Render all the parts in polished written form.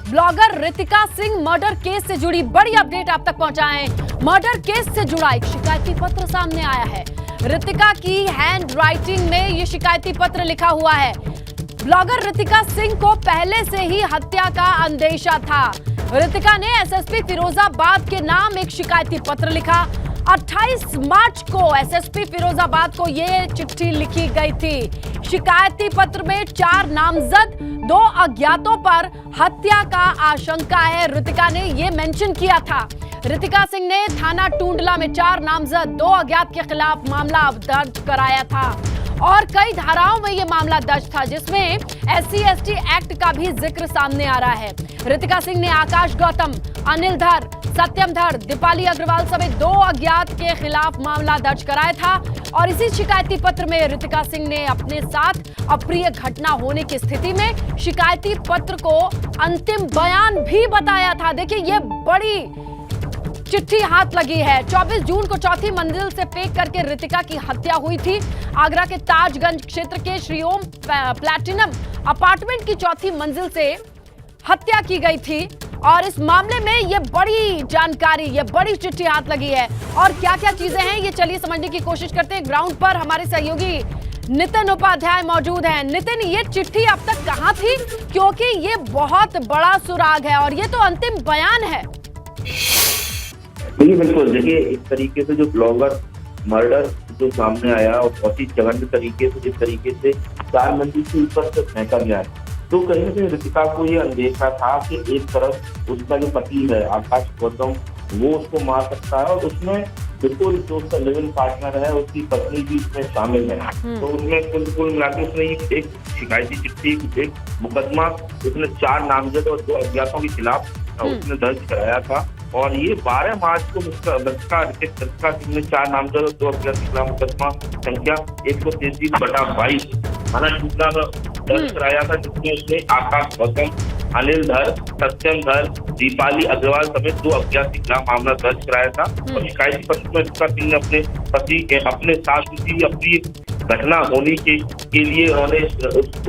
Blogger Ritika Singh murder case से जुड़ी बड़ी अपडेट आप तक पहुंचाएं। मर्डर केस से जुड़ा एक शिकायती पत्र सामने आया है। रितिका की हैंड राइटिंग में यह शिकायती पत्र लिखा हुआ है। ब्लॉगर रितिका सिंह को पहले से ही हत्या का अंदेशा था। रितिका ने एसएसपी फिरोजाबाद के नाम एक शिकायती पत्र लिखा। 28 मार्च को एसएसपी फिरोजाबाद को यह चिट्ठी लिखी गई थी। शिकायती पत्र में 4 नामजद 2 अज्ञातों पर हत्या का आशंका है। रितिका ने यह मेंशन किया था। रितिका सिंह ने थाना टूंडला में 4 नामजद 2 अज्ञात के खिलाफ मामला दर्ज कराया था और कई धाराओं में यह मामला दर्ज था, जिसमें SC/ST एक्ट का भी जिक्र सामने आ रहा है। रितिका सिंह ने आकाश गौतम, अनिल धर, सत्यम धर, दीपाली अग्रवाल समेत 2 अज्ञात के खिलाफ मामला दर्ज कराया था और इसी शिकायती पत्र में रितिका सिंह ने अपने साथ अप्रिय घटना होने की स्थिति में शिकायती पत्र को अंतिम बयान भी बताया था। देखिए, ये बड़ी चिट्ठी हाथ लगी है। 24 जून को चौथी मंजिल से फेंक करके रितिका की हत्या हुई थी। आगरा के ताजगंज क्षेत्र के श्री ओम प्लैटिनम अपार्टमेंट की चौथी मंजिल से हत्या की गई थी और इस मामले में ये बड़ी जानकारी, ये बड़ी चिट्ठी हाथ लगी है। और क्या क्या चीजें हैं, ये चलिए समझने की कोशिश करते हैं। ग्राउंड पर हमारे सहयोगी नितिन उपाध्याय मौजूद हैं। नितिन, ये चिट्ठी अब तक कहां थी, क्योंकि ये बहुत बड़ा सुराग है और ये तो अंतिम बयान है। बिल्कुल, देखिए, इस तरीके से जो ब्लॉगर मर्डर जो सामने आया और बहुत ही जघन्य तरीके से, जिस तरीके से 4 मंजिल से ऊपर से फेंका गया है, तो कहीं ना कहीं रितिका को ये अंदेशा था कि एक तरफ उसका जो पति है आकाश गौतम, वो उसको मार सकता है और उसमें बिल्कुल जो उसका लिविंग पार्टनर है उसकी पत्नी भी इसमें शामिल है। तो उसमें कुल मिलाकर उसने एक शिकायती चिट्ठी, एक मुकदमा उसने 4 नामजद और 2 अज्ञातों के खिलाफ उसने दर्ज कराया था और ये 12 मार्च को रितिका सिंह ने 4 नामजद और 2 अज्ञात के खिलाफ मुकदमा संख्या 133/22 थाना टूंडला में दर्ज कराया था, जिसमें उसने आकाश गौतम, अनिल धर, सत्यम धर, दीपाली अग्रवाल समेत 2 अज्ञात के खिलाफ मामला दर्ज कराया था। और शिकायती पत्र में रितिका सिंह ने अपने पति के अपने साथ किसी अपनी घटना होने के लिए उन्होंने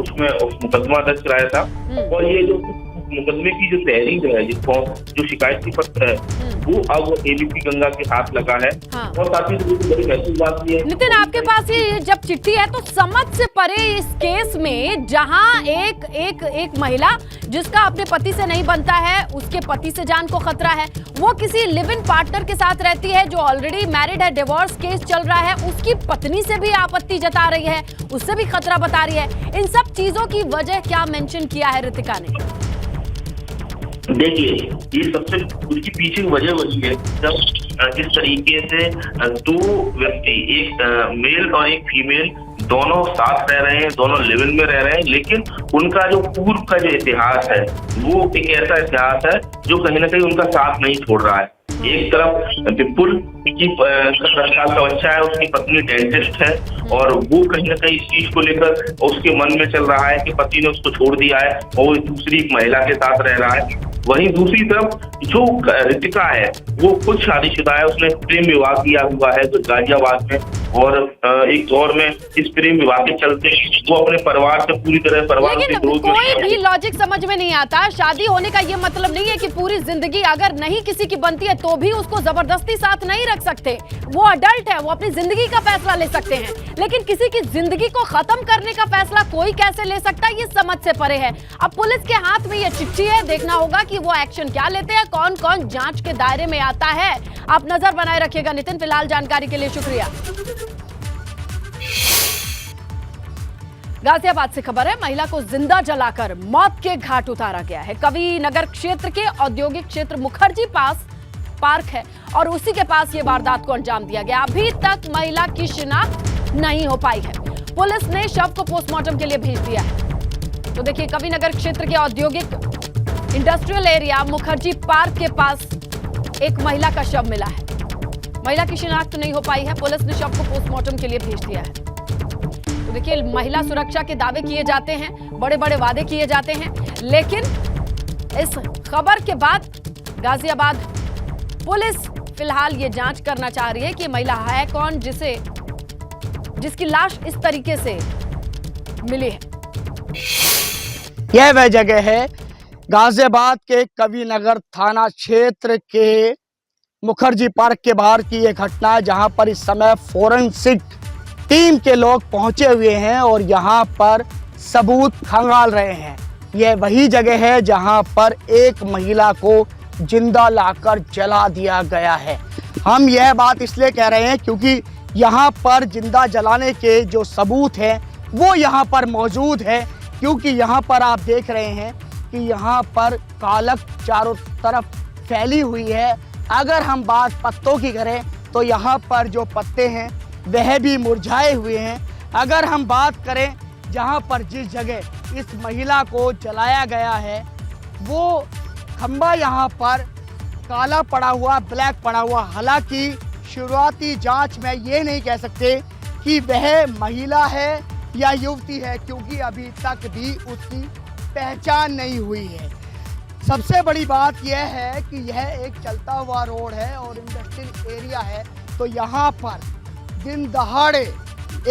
उसमें मुकदमा दर्ज कराया था। और ये जो मुकदमे की जो तहरीर है, जो शिकायती पत्र है, वो अब ABP गंगा के हाथ लगा है। हाँ। और साथ ही बड़ी महत्वपूर्ण बात ये है, नितिन, आपके पास ये जब चिट्ठी है तो समझ से परे इस केस में, जहां एक महिला जिसका अपने पति से नहीं बनता है, उसके पति से जान को खतरा है, वो किसी लिव इन पार्टनर के साथ रहती है जो ऑलरेडी मैरिड है, डिवोर्स केस चल रहा है, उसकी पत्नी से भी आपत्ति जता रही है, उससे भी खतरा बता रही है। इन सब चीजों की वजह क्या मेंशन किया है रितिका ने? देखिए, ये सबसे उसकी पीछे वजह वही है, जब जिस तरीके से 2 व्यक्ति, एक मेल और एक फीमेल, दोनों साथ रह रहे हैं, दोनों लिव इन में रह रहे हैं, लेकिन उनका जो पूर्व का जो इतिहास है वो एक ऐसा इतिहास है जो कहीं ना कहीं उनका साथ नहीं छोड़ रहा है। एक तरफ विपुल की 10 साल का बच्चा है, उसकी पत्नी डेंटिस्ट है और वो कहीं ना कहीं इस चीज को लेकर उसके मन में चल रहा है कि पति ने उसको छोड़ दिया है और वो दूसरी महिला के साथ रह रहा है। वहीं दूसरी तरफ जो रितिका है वो खुद शादीशुदा है, उसने प्रेम विवाह किया हुआ है गाजियाबाद में और एक दौर में इस प्रेम विवाह के चलते वो अपने परिवार से पूरी तरह कोई भी लॉजिक समझ में नहीं आता। शादी होने का ये मतलब नहीं है कि पूरी जिंदगी, अगर नहीं किसी की बनती है तो भी उसको जबरदस्ती साथ नहीं रख सकते। वो अडल्ट है, वो अपनी जिंदगी का फैसला ले सकते हैं, लेकिन किसी की जिंदगी को खत्म करने का फैसला कोई कैसे ले सकता है, ये समझ से परे है। अब पुलिस के हाथ में ये चिट्ठी है, देखना होगा कि वो एक्शन क्या लेते हैं, कौन कौन जांच के दायरे में आता है। आप नजर बनाए रखिएगा। नितिन, फिलहाल जानकारी के लिए शुक्रिया। गाजियाबाद से खबर है, महिला को जिंदा जलाकर मौत के घाट उतारा गया है। कवि नगर क्षेत्र के औद्योगिक क्षेत्र मुखर्जी पास पार्क है और उसी के पास ये वारदात को अंजाम दिया गया। अभी तक महिला की शिनाख्त नहीं हो पाई है। पुलिस ने शव को पोस्टमार्टम के लिए भेज दिया है। तो देखिए, कवि नगर क्षेत्र के औद्योगिक इंडस्ट्रियल एरिया मुखर्जी पार्क के पास एक महिला का शव मिला है। महिला की शिनाख्त नहीं हो पाई है। पुलिस ने शव को पोस्टमार्टम के लिए भेज दिया है। तो देखिए, महिला सुरक्षा के दावे किए जाते हैं, बड़े बड़े वादे किए जाते हैं, लेकिन इस खबर के बाद गाजियाबाद पुलिस फिलहाल ये जांच करना चाह रही है कि महिला है कौन जिसकी लाश इस तरीके से मिली है। यह वह जगह है गाजियाबाद के कविनगर थाना क्षेत्र के मुखर्जी पार्क के बाहर की ये घटना है, जहां पर इस समय फोरेंसिक टीम के लोग पहुंचे हुए हैं और यहां पर सबूत खंगाल रहे हैं। यह वही जगह है जहां पर एक महिला को जिंदा लाकर जला दिया गया है। हम यह बात इसलिए कह रहे हैं क्योंकि यहां पर जिंदा जलाने के जो सबूत हैं वो यहां पर मौजूद है, क्योंकि यहां पर आप देख रहे हैं कि यहाँ पर कालक चारों तरफ फैली हुई है। अगर हम बात पत्तों की करें तो यहाँ पर जो पत्ते हैं वह भी मुरझाए हुए हैं। अगर हम बात करें जहाँ पर जिस जगह इस महिला को जलाया गया है वो खंबा यहाँ पर काला पड़ा हुआ, ब्लैक पड़ा हुआ। हालांकि शुरुआती जांच में ये नहीं कह सकते कि वह महिला है या युवती है, क्योंकि अभी तक भी उसकी पहचान नहीं हुई है। सबसे बड़ी बात यह है कि यह एक चलता हुआ रोड है और इंडस्ट्रियल एरिया है, तो यहाँ पर दिन दहाड़े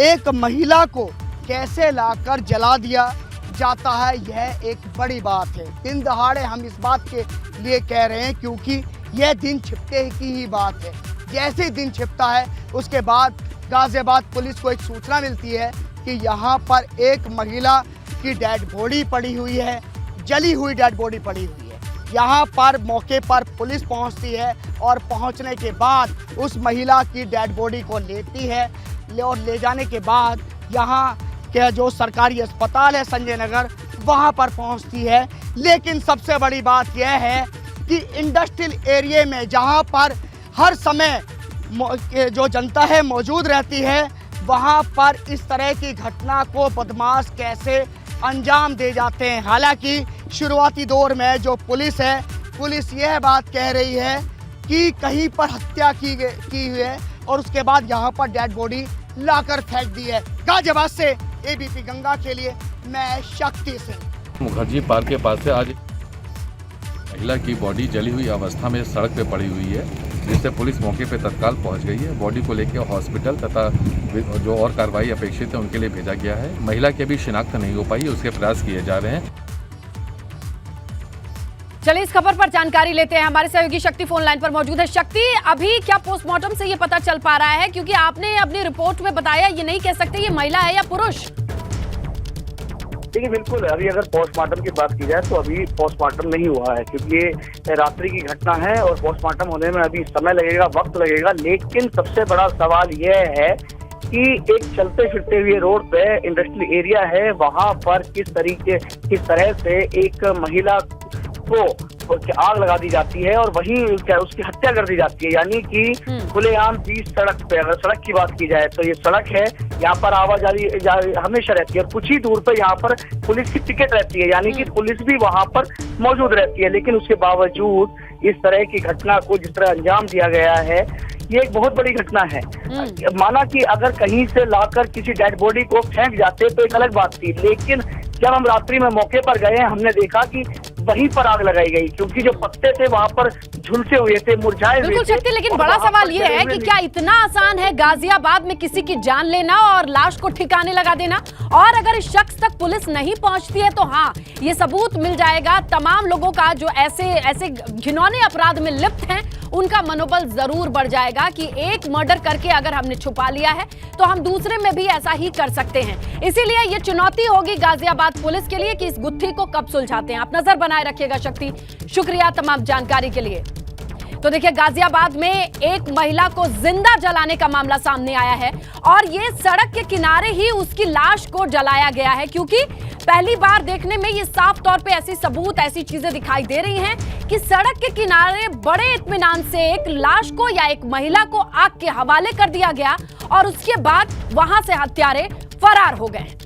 एक महिला को कैसे लाकर जला दिया जाता है, यह एक बड़ी बात है। दिन दहाड़े हम इस बात के लिए कह रहे हैं क्योंकि यह दिन छिपते की ही बात है। जैसे ही दिन छिपता है उसके बाद गाजियाबाद पुलिस को एक सूचना मिलती है कि यहाँ पर एक महिला की डेड बॉडी पड़ी हुई है, जली हुई डेड बॉडी पड़ी हुई है। यहाँ पर मौके पर पुलिस पहुँचती है और पहुँचने के बाद उस महिला की डेड बॉडी को लेती है और ले जाने के बाद यहाँ के जो सरकारी अस्पताल है संजय नगर वहाँ पर पहुँचती है। लेकिन सबसे बड़ी बात यह है कि इंडस्ट्रियल एरिया में जहाँ पर हर समय जो जनता है मौजूद रहती है, वहाँ पर इस तरह की घटना को बदमाश कैसे अंजाम दे जाते हैं। हालांकि शुरुआती दौर में जो पुलिस है, पुलिस यह बात कह रही है कि कहीं पर हत्या की हुई है और उसके बाद यहाँ पर डेड बॉडी लाकर फेंक दी है। गाजियाबाद से एबीपी गंगा के लिए मैं शक्ति सिंह। मुखर्जी पार्क के पास से आज महिला की बॉडी जली हुई अवस्था में सड़क पे पड़ी हुई है, जिससे पुलिस मौके पे तत्काल पहुंच गई है। बॉडी को लेकर हॉस्पिटल तथा जो और कार्रवाई अपेक्षित है उनके लिए भेजा गया है। महिला की अभी शिनाख्त नहीं हो पाई है, उसके प्रयास किए जा रहे हैं। चलिए इस खबर पर जानकारी लेते हैं। हमारे सहयोगी शक्ति फोन लाइन पर मौजूद है। शक्ति, अभी क्या पोस्टमार्टम से ये पता चल पा रहा है, क्योंकि आपने अपनी रिपोर्ट में बताया ये नहीं कह सकते ये महिला है या पुरुष? देखिए बिल्कुल, अभी अगर पोस्टमार्टम की बात की जाए तो अभी पोस्टमार्टम नहीं हुआ है, क्योंकि ये रात्रि की घटना है और पोस्टमार्टम होने में अभी समय लगेगा, वक्त लगेगा। लेकिन सबसे बड़ा सवाल यह है कि एक चलते फिरते हुए रोड पे इंडस्ट्रियल एरिया है, वहां पर किस तरह से एक महिला को आग लगा दी जाती है और वहीं उसकी हत्या कर दी जाती है। यानी कि खुलेआम बीच सड़क पे, अगर सड़क की बात की जाए तो ये सड़क है, यहाँ पर आवाजाही हमेशा रहती है और कुछ ही दूर पर यहाँ पर पुलिस की पिकेट रहती है, यानी कि पुलिस भी वहाँ पर मौजूद रहती है। लेकिन उसके बावजूद इस तरह की घटना को जिस तरह अंजाम दिया गया है, ये एक बहुत बड़ी घटना है। माना कि अगर कहीं से लाकर किसी डेड बॉडी को फेंक जाते तो एक अलग बात थी, लेकिन जब हम रात्रि में मौके पर गए हमने देखा कि वहीं पर आग लगाई गई, क्योंकि जो पत्ते थे वहां पर झुलसे हुए थे, मुरझाए हुए थे। बिल्कुल शक्ति, लेकिन बड़ा सवाल ये है कि क्या इतना आसान है गाजियाबाद में किसी की जान लेना और लाश को ठिकाने लगा देना? और अगर इस शख्स तक पुलिस नहीं पहुंचती है तो हाँ, ये सबूत मिल जाएगा तमाम लोगों का जो ऐसे घिनौने अपराध में लिप्त हैं, उनका मनोबल जरूर बढ़ जाएगा कि एक मर्डर करके अगर हमने छुपा लिया है तो हम दूसरे में भी ऐसा ही कर सकते हैं। इसीलिए ये चुनौती होगी गाजियाबाद पुलिस के लिए कि इस गुत्थी को कब सुलझाते हैं। आप नजर बनाए रखिएगा शक्ति, शुक्रिया तमाम जानकारी के लिए। तो देखिए, गाजियाबाद में एक महिला को जिंदा जलाने का मामला सामने आया है और ये सड़क के किनारे ही उसकी लाश को जलाया गया है, क्योंकि पहली बार देखने में ये साफ तौर पे ऐसी सबूत, ऐसी चीजें दिखाई दे रही हैं कि सड़क के किनारे बड़े इत्मीनान से एक लाश को या एक महिला को आग के हवाले कर दिया गया और उसके बाद वहां से हत्यारे फरार हो गए।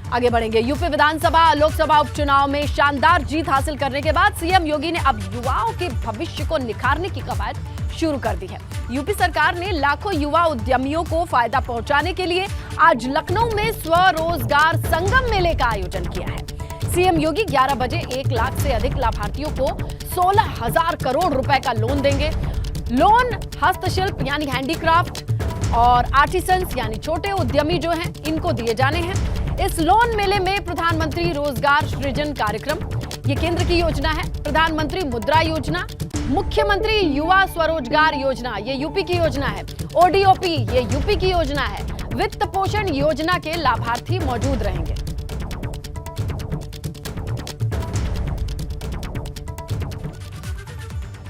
आगे बढ़ेंगे। यूपी विधानसभा लोकसभा उपचुनाव में शानदार जीत हासिल करने के बाद सीएम योगी ने अब युवाओं के भविष्य को निखारने की कवायद शुरू कर दी है। यूपी सरकार ने लाखों युवा उद्यमियों को फायदा पहुंचाने के लिए आज लखनऊ में स्वरोजगार संगम मेले का आयोजन किया है। सीएम योगी 11 बजे 1 लाख से अधिक लाभार्थियों को 16,000 करोड़ रुपए का लोन देंगे। लोन हस्तशिल्प यानी हैंडीक्राफ्ट और आर्टिसंस यानी छोटे उद्यमी जो हैं, इनको दिए जाने हैं। इस लोन मेले में प्रधानमंत्री रोजगार सृजन कार्यक्रम ये केंद्र की योजना है, प्रधानमंत्री मुद्रा योजना, मुख्यमंत्री युवा स्वरोजगार योजना ये यूपी की योजना है, ओडीओपी ये यूपी की योजना है, वित्त पोषण योजना के लाभार्थी मौजूद रहेंगे।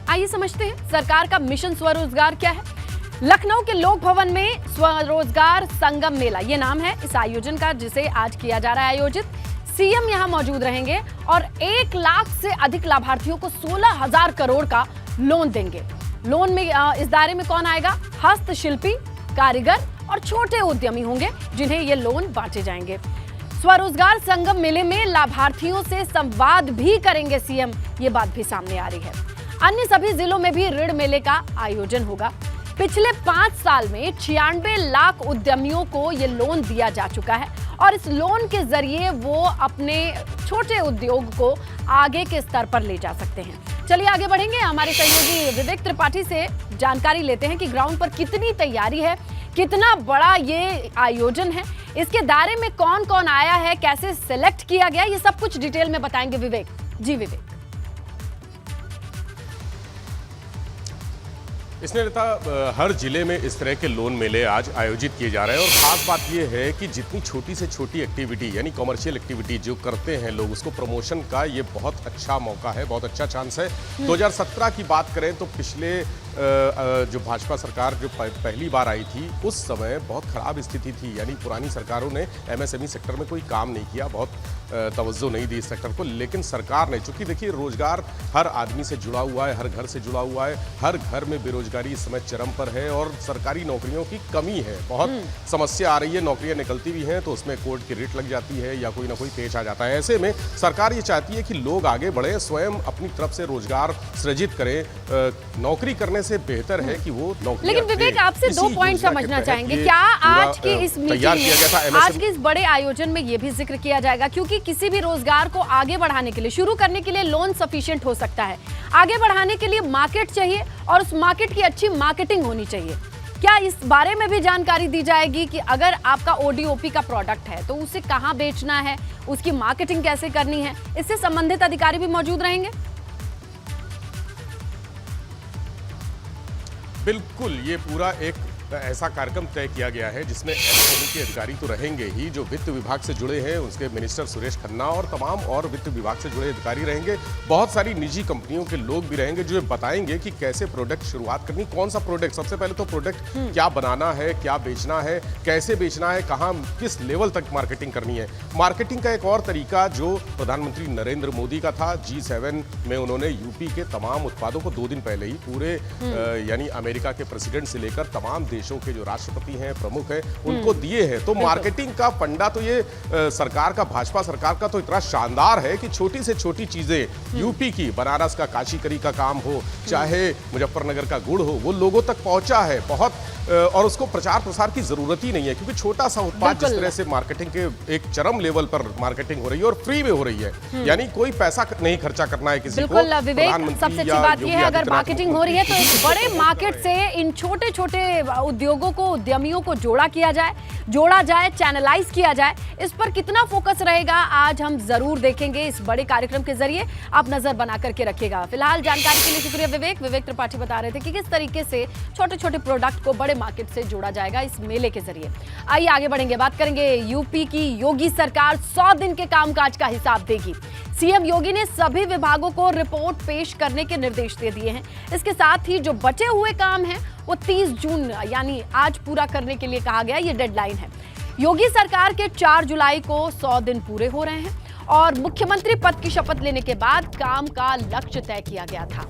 आइए समझते हैं सरकार का मिशन स्वरोजगार क्या है। लखनऊ के लोक भवन में स्वरोजगार संगम मेला ये नाम है इस आयोजन का, जिसे आज किया जा रहा है आयोजित। सीएम यहां मौजूद रहेंगे और 1 लाख से अधिक लाभार्थियों को 16,000 करोड़ का लोन देंगे। लोन में इस दायरे में कौन आएगा? हस्तशिल्पी, कारीगर और छोटे उद्यमी होंगे जिन्हें ये लोन बांटे जाएंगे। स्वरोजगार संगम मेले में लाभार्थियों से संवाद भी करेंगे सीएम, ये बात भी सामने आ रही है। अन्य सभी जिलों में भी ऋण मेले का आयोजन होगा। पिछले 5 साल में 96 लाख उद्यमियों को ये लोन दिया जा चुका है और इस लोन के जरिए वो अपने छोटे उद्योग को आगे के स्तर पर ले जा सकते हैं। चलिए आगे बढ़ेंगे, हमारे सहयोगी विवेक त्रिपाठी से जानकारी लेते हैं कि ग्राउंड पर कितनी तैयारी है, कितना बड़ा ये आयोजन है, इसके दायरे में कौन कौन आया है, कैसे सिलेक्ट किया गया, ये सब कुछ डिटेल में बताएंगे विवेक। जी विवेक। इसने हर जिले में इस तरह के लोन मेले आज आयोजित किए जा रहे हैं और ख़ास बात यह है कि जितनी छोटी से छोटी एक्टिविटी यानी कॉमर्शियल एक्टिविटी जो करते हैं लोग, उसको प्रमोशन का ये बहुत अच्छा मौका है, बहुत अच्छा चांस है। 2017 की बात करें तो पिछले जो भाजपा सरकार जो पहली बार आई थी उस समय बहुत ख़राब स्थिति थी, यानी पुरानी सरकारों ने एमएसएमई सेक्टर में कोई काम नहीं किया, बहुत तवज्जो नहीं दी इस सेक्टर को। लेकिन सरकार ने, चूंकि देखिए रोजगार हर आदमी से जुड़ा हुआ है, हर घर से जुड़ा हुआ है, हर घर में बेरोजगारी इस समय चरम पर है और सरकारी नौकरियों की कमी है, बहुत समस्या आ रही है। नौकरियां निकलती भी हैं तो उसमें कोर्ट की रिट लग जाती है या कोई ना कोई पेच आ जाता है। ऐसे में सरकार ये चाहती है कि लोग आगे बढ़े, स्वयं अपनी तरफ से रोजगार सृजित करें। नौकरी करने से बेहतर है कि वो नौकरी। लेकिन विवेक आपसे 2 पॉइंट समझना चाहेंगे, क्या आज की इस मीटिंग में, आज के इस बड़े आयोजन में ये भी जिक्र किया जाएगा, क्योंकि किसी भी रोजगार को आगे बढ़ाने के लिए, शुरू करने के लिए लोन सफिशिएंट हो सकता है, आगे बढ़ाने के लिए मार्केट चाहिए और उस मार्केट की अच्छी मार्केटिंग होनी चाहिए। क्या इस बारे में भी जानकारी दी जाएगी कि अगर आपका ओडीओपी का प्रोडक्ट है तो उसे कहां बेचना है, उसकी मार्केटिंग कैसे करनी है, इससे संबंधित अधिकारी भी मौजूद रहेंगे? बिल्कुल, ये पूरा एक ऐसा कार्यक्रम तय किया गया है जिसमें एमएसएमई के अधिकारी तो रहेंगे ही, जो वित्त विभाग से जुड़े हैं उसके मिनिस्टर सुरेश खन्ना और तमाम और वित्त विभाग से जुड़े अधिकारी रहेंगे। बहुत सारी निजी कंपनियों के लोग भी रहेंगे जो बताएंगे कि कैसे प्रोडक्ट शुरुआत करनी, कौन सा प्रोडक्ट, सबसे पहले तो प्रोडक्ट क्या बनाना है, क्या बेचना है, कैसे बेचना है, कहाँ किस लेवल तक मार्केटिंग करनी है। मार्केटिंग का एक और तरीका जो प्रधानमंत्री नरेंद्र मोदी का था, G7 में उन्होंने यूपी के तमाम उत्पादों को 2 दिन पहले ही पूरे यानी अमेरिका के प्रेसिडेंट से लेकर तमाम देशों के जो राष्ट्रपति हैं, प्रमुख हैं, उनको दिए हैं। तो मार्केटिंग का फंडा तो ये सरकार का, भाजपा सरकार का तो इतना शानदार है कि छोटी से छोटी चीजें यूपी की, बनारस का काशी करी का काम हो, चाहे मुजफ्फरनगर का गुड़ हो, वो लोगों तक पहुंचा है बहुत, और उसको प्रचार प्रसार की जरूरत ही नहीं है, क्योंकि छोटा सा उत्पाद जिस तरह से मार्केटिंग के एक चरम लेवल पर मार्केटिंग हो रही है और फ्री में हो रही है, यानी कोई पैसा नहीं खर्चा करना है किसी को। बिल्कुल विवेक, सबसे अच्छी बात यह है अगर मार्केटिंग हो रही है तो इस बड़े मार्केट से इन छोटे छोटे उद्योगों को, उद्यमियों को जोड़ा जाए, चैनलाइज किया जाए, इस पर कितना फोकस रहेगा आज हम जरूर देखेंगे इस बड़े कार्यक्रम के जरिए। आप नजर बना करके रखिएगा। फिलहाल जानकारी के लिए शुक्रिया विवेक। विवेक त्रिपाठी बता रहे थे कि किस तरीके से छोटे छोटे प्रोडक्ट को बड़े मार्केट से जोड़ा जाएगा इस मेले के जरिए। आइए आगे बढ़ेंगे, बात करेंगे यूपी की योगी सरकार 100 दिन के कामकाज का हिसाब देगी। सीएम योगी ने सभी विभागों को रिपोर्ट पेश करने के निर्देश दे दिए हैं। इसके साथ ही जो बचे हुए काम हैं वो 30 जून यानी आज पूरा करने के लिए कहा गया, ये डेडलाइन है। योगी सरकार के 4 जुलाई को 100 दिन पूरे हो रहे हैं और मुख्यमंत्री पद की शपथ लेने के बाद काम का लक्ष्य तय किया गया था,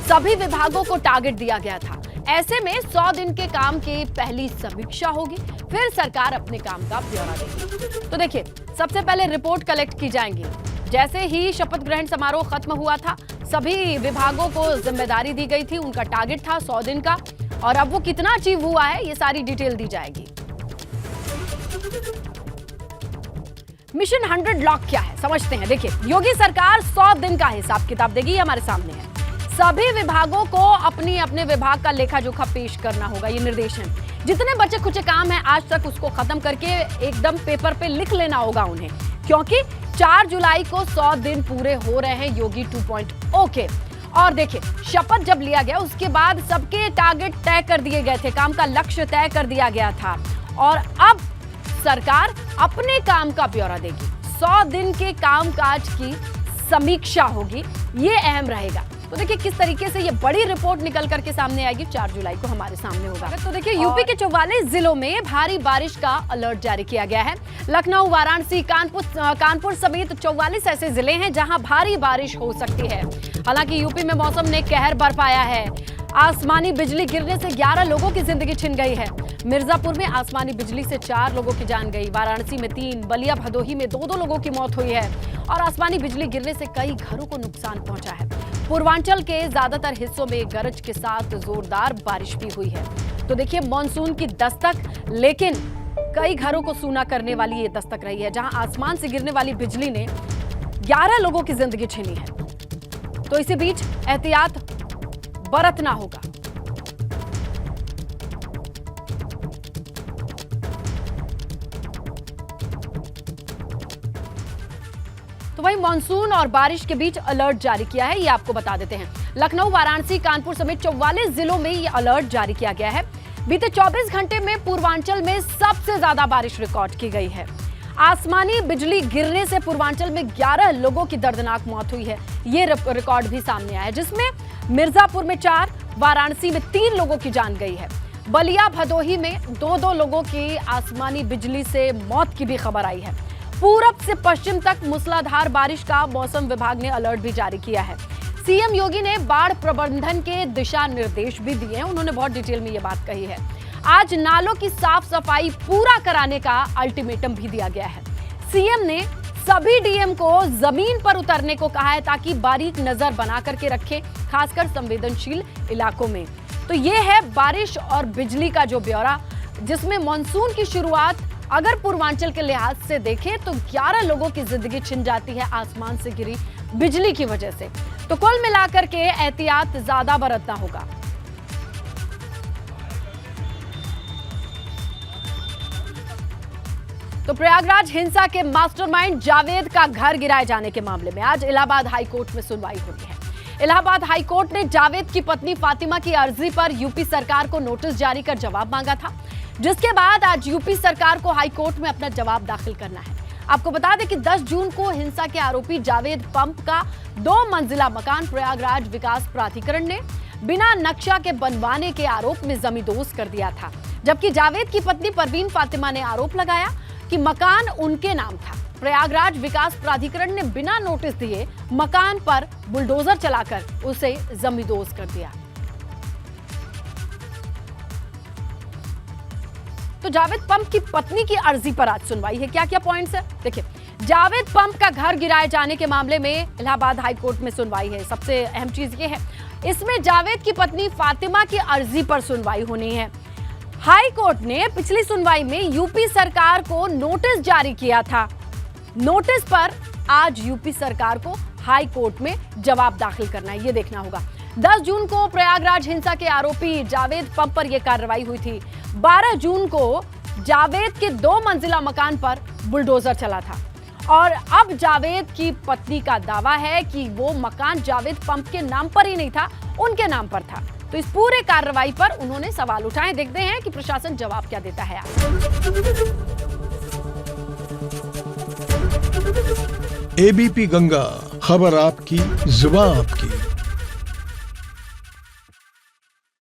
सभी विभागों को टारगेट दिया गया था। ऐसे में 100 दिन के काम की पहली समीक्षा होगी, फिर सरकार अपने काम का ब्यौरा देगी। तो देखिए, सबसे पहले रिपोर्ट कलेक्ट की जाएंगी। जैसे ही शपथ ग्रहण समारोह खत्म हुआ था, सभी विभागों को जिम्मेदारी दी गई थी, उनका टारगेट था 100 दिन का, और अब वो कितना अचीव हुआ है ये सारी डिटेल दी जाएगी। मिशन 100 लॉक क्या है समझते हैं। देखिए, योगी सरकार 100 दिन का हिसाब किताब देगी, हमारे सामने है। सभी विभागों को अपने विभाग का लेखा जोखा पेश करना होगा, ये निर्देश है। जितने बचे खुचे काम है आज तक उसको खत्म करके एकदम पेपर पे लिख लेना होगा उन्हें, क्योंकि 4 जुलाई को 100 दिन पूरे हो रहे हैं योगी 2.0 के। और देखिए, शपथ जब लिया गया उसके बाद सबके टारगेट तय कर दिए गए थे, काम का लक्ष्य तय कर दिया गया था और अब सरकार अपने काम का ब्यौरा देगी। 100 दिन के कामकाज की समीक्षा होगी, ये अहम रहेगा। तो देखिए किस तरीके से ये बड़ी रिपोर्ट निकल करके सामने आएगी, 4 जुलाई को हमारे सामने होगा। तो देखिए यूपी के 44 जिलों में भारी बारिश का अलर्ट जारी किया गया है। लखनऊ, वाराणसी, कानपुर समेत 44 ऐसे जिले हैं जहां भारी बारिश हो सकती है। हालांकि यूपी में मौसम ने कहर बरपाया है। आसमानी बिजली गिरने से 11 लोगों की जिंदगी छिन गई है। मिर्जापुर में आसमानी बिजली से 4 लोगों की जान गई, वाराणसी में 3, बलिया भदोही में 2 लोगों की मौत हुई है और आसमानी बिजली गिरने से कई घरों को नुकसान पहुंचा है। पूर्वांचल के ज्यादातर हिस्सों में गरज के साथ जोरदार बारिश भी हुई है। तो देखिए मानसून की दस्तक, लेकिन कई घरों को सूना करने वाली ये दस्तक रही है, जहां आसमान से गिरने वाली बिजली ने 11 लोगों की जिंदगी छीनी है। तो इसी बीच एहतियात बरतना होगा। तो वही मानसून और बारिश के बीच अलर्ट जारी किया है, ये आपको बता देते हैं। लखनऊ, वाराणसी, कानपुर समेत 44 जिलों में ये अलर्ट जारी किया गया है। बीते 24 घंटे में पूर्वांचल में सबसे ज्यादा बारिश रिकॉर्ड की गई है। आसमानी बिजली गिरने से पूर्वांचल में 11 लोगों की दर्दनाक मौत हुई है, ये रिकॉर्ड भी सामने आया है, जिसमें मिर्जापुर में 4, वाराणसी में 3 लोगों की जान गई है। बलिया भदोही में 2 लोगों की आसमानी बिजली से मौत की भी खबर आई है। पूरब से पश्चिम तक मूसलाधार बारिश का मौसम विभाग ने अलर्ट भी जारी किया है। सीएम योगी ने बाढ़ प्रबंधन के दिशा निर्देश भी दिए हैं, उन्होंने बहुत डिटेल में ये बात कही है। आज नालों की साफ सफाई पूरा कराने का अल्टीमेटम भी दिया गया है। सीएम ने सभी डीएम को जमीन पर उतरने को कहा है ताकि बारीक नजर बना करके रखें, खासकर संवेदनशील इलाकों में। तो ये है बारिश और बिजली का जो ब्यौरा, जिसमें मानसून की शुरुआत अगर पूर्वांचल के लिहाज से देखें तो 11 लोगों की जिंदगी छिन जाती है आसमान से गिरी बिजली की वजह से। तो कुल मिलाकर के एहतियात ज्यादा बरतना होगा। तो प्रयागराज हिंसा के मास्टरमाइंड जावेद का घर गिराए जाने के मामले में आज इलाहाबाद हाईकोर्ट में सुनवाई होनी है। इलाहाबाद हाईकोर्ट ने जावेद की पत्नी फातिमा की अर्जी पर यूपी सरकार को नोटिस जारी कर जवाब मांगा था, जिसके बाद आज यूपी सरकार को हाईकोर्ट में अपना जवाब दाखिल करना है। आपको बता दें कि 10 जून को हिंसा के आरोपी जावेद पंप का 2 मंजिला मकान प्रयागराज विकास प्राधिकरण ने बिना नक्शा के बनवाने के आरोप में जमींदोज कर दिया था, जबकि जावेद की पत्नी परवीन फातिमा ने आरोप लगाया कि मकान उनके नाम था। प्रयागराज विकास प्राधिकरण ने बिना नोटिस दिए मकान पर बुलडोजर चलाकर उसे जमींदोज कर दिया। तो जावेद पंप की पत्नी की अर्जी पर आज सुनवाई है। क्या क्या पॉइंट्स है देखिए। जावेद पंप का घर गिराए जाने के मामले में इलाहाबाद हाईकोर्ट में सुनवाई है। सबसे अहम चीज ये है, इसमें जावेद की पत्नी फातिमा की अर्जी पर सुनवाई होनी है। हाई कोर्ट ने पिछली सुनवाई में यूपी सरकार को नोटिस जारी किया था। नोटिस पर आज यूपी सरकार को हाई कोर्ट में जवाब दाखिल करना है, ये देखना होगा। 10 जून को प्रयागराज हिंसा के आरोपी जावेद पंप पर यह कार्रवाई हुई थी। 12 जून को जावेद के 2 मंजिला मकान पर बुलडोजर चला था और अब जावेद की पत्नी का दावा है कि वो मकान जावेद पंप के नाम पर ही नहीं था, उनके नाम पर था। तो इस पूरे कार्रवाई पर उन्होंने सवाल उठाए। देखते हैं कि प्रशासन जवाब क्या देता है। एबीपी गंगा, खबर आपकी, जुबान आपकी।